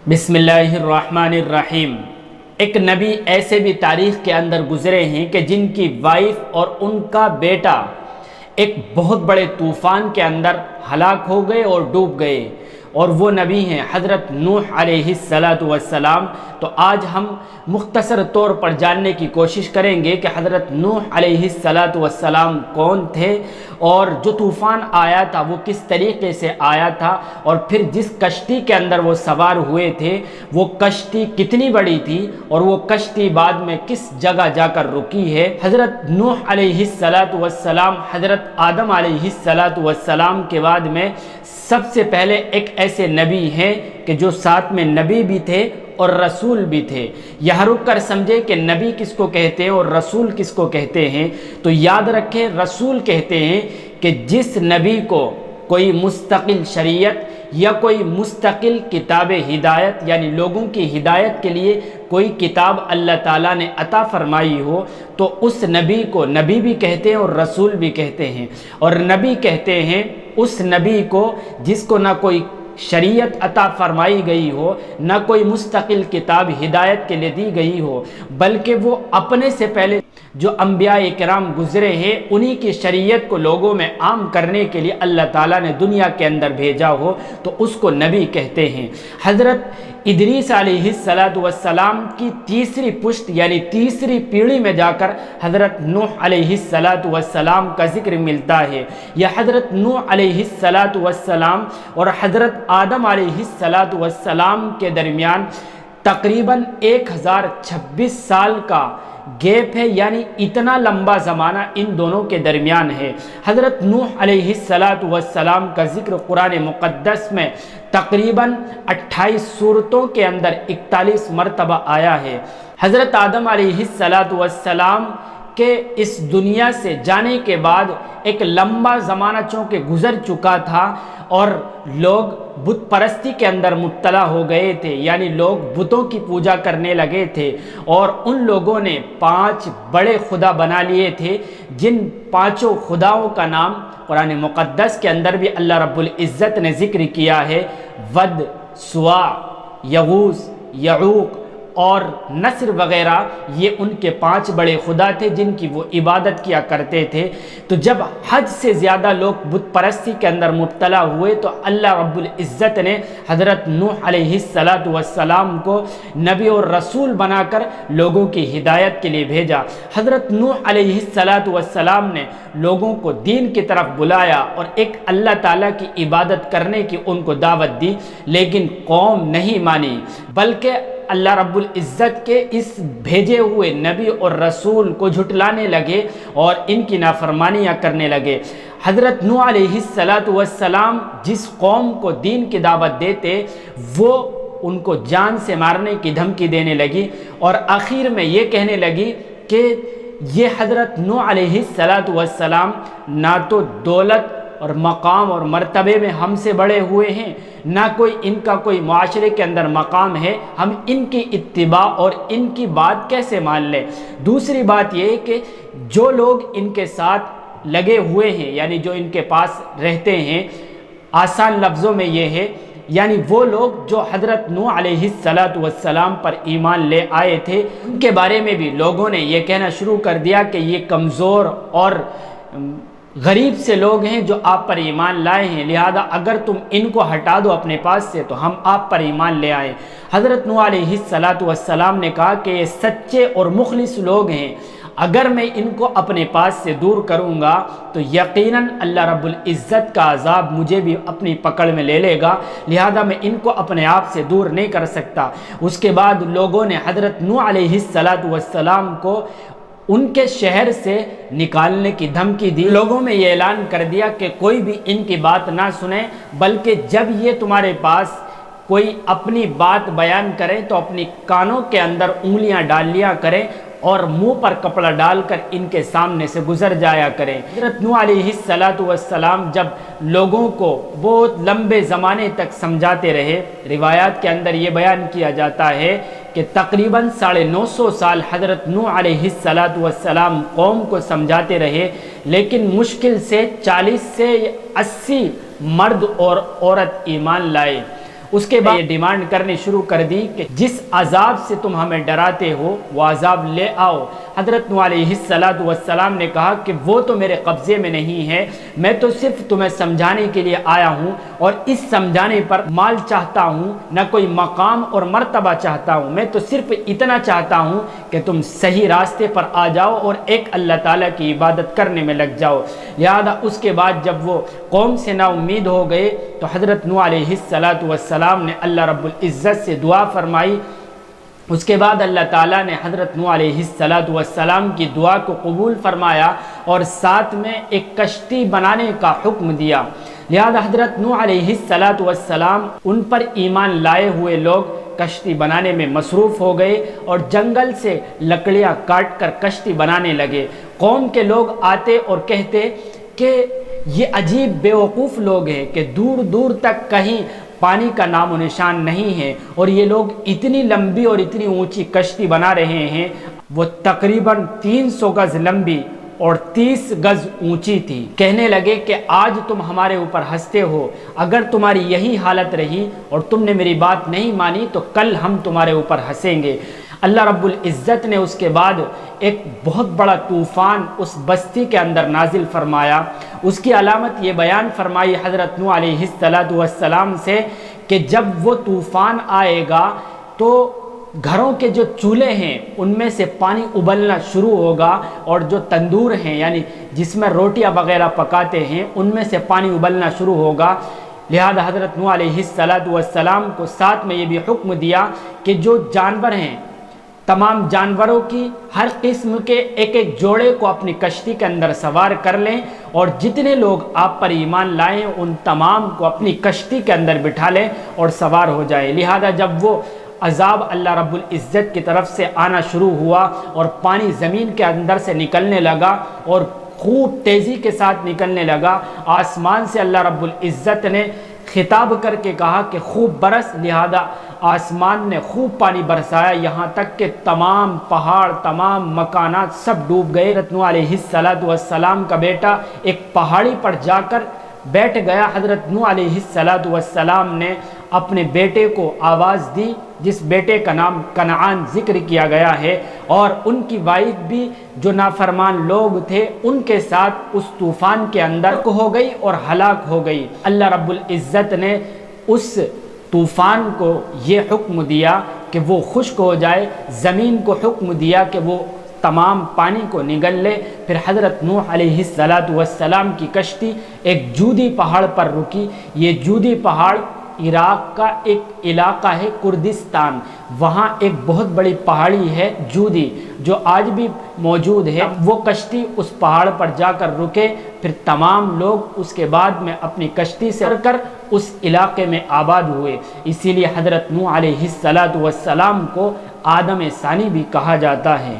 بسم اللہ الرحمن الرحیم۔ ایک نبی ایسے بھی تاریخ کے اندر گزرے ہیں کہ جن کی وائف اور ان کا بیٹا ایک بہت بڑے طوفان کے اندر ہلاک ہو گئے اور ڈوب گئے، اور وہ نبی ہیں حضرت نوح علیہ السلام۔ تو آج ہم مختصر طور پر جاننے کی کوشش کریں گے کہ حضرت نوح علیہ السلام کون تھے، اور جو طوفان آیا تھا وہ کس طریقے سے آیا تھا، اور پھر جس کشتی کے اندر وہ سوار ہوئے تھے وہ کشتی کتنی بڑی تھی، اور وہ کشتی بعد میں کس جگہ جا کر رکی ہے۔ حضرت نوح علیہ السلام حضرت آدم علیہ السلام کے بعد میں سب سے پہلے ایک ایسے نبی ہیں کہ جو ساتھ میں نبی بھی تھے اور رسول بھی تھے۔ یہاں رک کر سمجھے کہ نبی کس کو کہتے ہیں اور رسول کس کو کہتے ہیں۔ تو یاد رکھیں، رسول کہتے ہیں کہ جس نبی کو کوئی مستقل شریعت یا کوئی مستقل کتاب ہدایت، یعنی لوگوں کی ہدایت کے لیے کوئی کتاب اللہ تعالیٰ نے عطا فرمائی ہو، تو اس نبی کو نبی بھی کہتے ہیں اور رسول بھی کہتے ہیں۔ اور نبی کہتے ہیں اس نبی کو جس کو نہ کوئی شریعت عطا فرمائی گئی ہو، نہ کوئی مستقل کتاب ہدایت کے لیے دی گئی ہو، بلکہ وہ اپنے سے پہلے جو انبیاء کرام گزرے ہیں انہی کی شریعت کو لوگوں میں عام کرنے کے لیے اللہ تعالیٰ نے دنیا کے اندر بھیجا ہو، تو اس کو نبی کہتے ہیں۔ حضرت ادریس علیہ السلام کی تیسری پشت یعنی تیسری پیڑھی میں جا کر حضرت نوح علیہ السلام کا ذکر ملتا ہے۔ یہ حضرت نوح علیہ السلام اور حضرت آدم علیہ السلام کے درمیان تقریباً 1026 سال کا گیپ ہے، یعنی اتنا لمبا زمانہ ان دونوں کے درمیان ہے۔ حضرت نوح علیہ السلام کا ذکر قرآن مقدس میں تقریباً 28 سورتوں کے اندر 41 مرتبہ آیا ہے۔ حضرت آدم علیہ السلام کے اس دنیا سے جانے کے بعد ایک لمبا زمانہ چونکہ گزر چکا تھا، اور لوگ بت پرستی کے اندر مبتلا ہو گئے تھے، یعنی لوگ بتوں کی پوجا کرنے لگے تھے، اور ان لوگوں نے 5 بڑے خدا بنا لیے تھے، جن 5 خداؤں کا نام قرآن مقدس کے اندر بھی اللہ رب العزت نے ذکر کیا ہے۔ ود، سوا، یغوث، یعوق اور نصر وغیرہ، یہ ان کے 5 بڑے خدا تھے جن کی وہ عبادت کیا کرتے تھے۔ تو جب حد سے زیادہ لوگ بت پرستی کے اندر مبتلا ہوئے تو اللہ رب العزت نے حضرت نوح علیہ السلام کو نبی اور رسول بنا کر لوگوں کی ہدایت کے لیے بھیجا۔ حضرت نوح علیہ السلام نے لوگوں کو دین کی طرف بلایا اور ایک اللہ تعالیٰ کی عبادت کرنے کی ان کو دعوت دی، لیکن قوم نہیں مانی، بلکہ اللہ رب العزت کے اس بھیجے ہوئے نبی اور رسول کو جھٹلانے لگے اور ان کی نافرمانیاں کرنے لگے۔ حضرت نوح علیہ السلام جس قوم کو دین کی دعوت دیتے وہ ان کو جان سے مارنے کی دھمکی دینے لگی، اور آخر میں یہ کہنے لگی کہ یہ حضرت نوح علیہ السلام نہ تو دولت اور مقام اور مرتبے میں ہم سے بڑے ہوئے ہیں، نہ کوئی ان کا کوئی معاشرے کے اندر مقام ہے، ہم ان کی اتباع اور ان کی بات کیسے مان لیں۔ دوسری بات یہ کہ جو لوگ ان کے ساتھ لگے ہوئے ہیں، یعنی جو ان کے پاس رہتے ہیں، آسان لفظوں میں یہ ہے، یعنی وہ لوگ جو حضرت نوح علیہ السلام پر ایمان لے آئے تھے، ان کے بارے میں بھی لوگوں نے یہ کہنا شروع کر دیا کہ یہ کمزور اور غریب سے لوگ ہیں جو آپ پر ایمان لائے ہیں، لہذا اگر تم ان کو ہٹا دو اپنے پاس سے تو ہم آپ پر ایمان لے آئیں۔ حضرت نوح علیہ السلام نے کہا کہ یہ سچے اور مخلص لوگ ہیں، اگر میں ان کو اپنے پاس سے دور کروں گا تو یقیناً اللہ رب العزت کا عذاب مجھے بھی اپنی پکڑ میں لے لے گا، لہذا میں ان کو اپنے آپ سے دور نہیں کر سکتا۔ اس کے بعد لوگوں نے حضرت نوح علیہ السلام کو ان کے شہر سے نکالنے کی دھمکی دی۔ لوگوں میں یہ اعلان کر دیا کہ کوئی بھی ان کی بات نہ سنے، بلکہ جب یہ تمہارے پاس کوئی اپنی بات بیان کرے تو اپنی کانوں کے اندر انگلیاں ڈال لیا کریں اور منہ پر کپڑا ڈال کر ان کے سامنے سے گزر جایا کریں۔ حضرت نوح علیہ السلام جب لوگوں کو بہت لمبے زمانے تک سمجھاتے رہے، روایات کے اندر یہ بیان کیا جاتا ہے کہ تقریباً 950 سال حضرت نوح علیہ السلام قوم کو سمجھاتے رہے، لیکن مشکل سے 40 سے 80 مرد اور عورت ایمان لائے۔ اس کے بعد یہ ڈیمانڈ کرنی شروع کر دی کہ جس عذاب سے تم ہمیں ڈراتے ہو وہ عذاب لے آؤ۔ حضرت نوح علیہ السلام نے کہا کہ وہ تو میرے قبضے میں نہیں ہے، میں تو صرف تمہیں سمجھانے کے لیے آیا ہوں، اور اس سمجھانے پر مال چاہتا ہوں، نہ کوئی مقام اور مرتبہ چاہتا ہوں، میں تو صرف اتنا چاہتا ہوں کہ تم صحیح راستے پر آ جاؤ اور ایک اللہ تعالیٰ کی عبادت کرنے میں لگ جاؤ۔ لہذا اس کے بعد جب وہ قوم سے نا امید ہو گئے تو حضرت نوح علیہ السلام نے اللہ رب العزت سے دعا فرمائی۔ اس کے بعد اللہ تعالیٰ نے حضرت نوح علیہ السلام کی دعا کو قبول فرمایا اور ساتھ میں ایک کشتی بنانے کا حکم دیا۔ لہذا حضرت نوح علیہ السلام ان پر ایمان لائے ہوئے لوگ کشتی بنانے میں مصروف ہو گئے اور جنگل سے لکڑیاں کاٹ کر کشتی بنانے لگے۔ قوم کے لوگ آتے اور کہتے کہ یہ عجیب بیوقوف لوگ ہیں کہ دور دور تک کہیں پانی کا نام و نشان نہیں ہے، اور یہ لوگ اتنی لمبی اور اتنی اونچی کشتی بنا رہے ہیں۔ وہ تقریباً 300 گز لمبی اور 30 گز اونچی تھی۔ کہنے لگے کہ آج تم ہمارے اوپر ہنستے ہو، اگر تمہاری یہی حالت رہی اور تم نے میری بات نہیں مانی تو کل ہم تمہارے اوپر ہنسیں گے۔ اللہ رب العزت نے اس کے بعد ایک بہت بڑا طوفان اس بستی کے اندر نازل فرمایا۔ اس کی علامت یہ بیان فرمائی حضرت نوح علیہ السلام سے کہ جب وہ طوفان آئے گا تو گھروں کے جو چولہے ہیں ان میں سے پانی ابلنا شروع ہوگا، اور جو تندور ہیں یعنی جس میں روٹیاں وغیرہ پکاتے ہیں ان میں سے پانی ابلنا شروع ہوگا۔ لہذا حضرت نوح علیہ السلام کو ساتھ میں یہ بھی حکم دیا کہ جو جانور ہیں تمام جانوروں کی ہر قسم کے ایک ایک جوڑے کو اپنی کشتی کے اندر سوار کر لیں، اور جتنے لوگ آپ پر ایمان لائیں ان تمام کو اپنی کشتی کے اندر بٹھا لیں اور سوار ہو جائیں۔ لہذا جب وہ عذاب اللہ رب العزت کی طرف سے آنا شروع ہوا اور پانی زمین کے اندر سے نکلنے لگا اور خوب تیزی کے ساتھ نکلنے لگا، آسمان سے اللہ رب العزت نے خطاب کر کے کہا کہ خوب برس۔ لہذا آسمان نے خوب پانی برسایا، یہاں تک کہ تمام پہاڑ تمام مکانات سب ڈوب گئے۔ حضرت نوح علیہ السلام کا بیٹا ایک پہاڑی پر جا کر بیٹھ گیا۔ حضرت نوح علیہ السلام نے اپنے بیٹے کو آواز دی، جس بیٹے کا نام کنعان ذکر کیا گیا ہے، اور ان کی وائف بھی جو نافرمان لوگ تھے ان کے ساتھ اس طوفان کے اندر ہو گئی اور ہلاک ہو گئی۔ اللہ رب العزت نے اس طوفان کو یہ حکم دیا کہ وہ خشک ہو جائے، زمین کو حکم دیا کہ وہ تمام پانی کو نگل لے۔ پھر حضرت نوح علیہ السلام کی کشتی ایک جودی پہاڑ پر رکی۔ یہ جودی پہاڑ عراق کا ایک علاقہ ہے کردستان، وہاں ایک بہت بڑی پہاڑی ہے جودی جو آج بھی موجود ہے۔ وہ کشتی اس پہاڑ پر جا کر رکے، پھر تمام لوگ اس کے بعد میں اپنی کشتی سے اتر کر اس علاقے میں آباد ہوئے۔ اسی لیے حضرت نوح علیہ السلام کو آدم ثانی بھی کہا جاتا ہے۔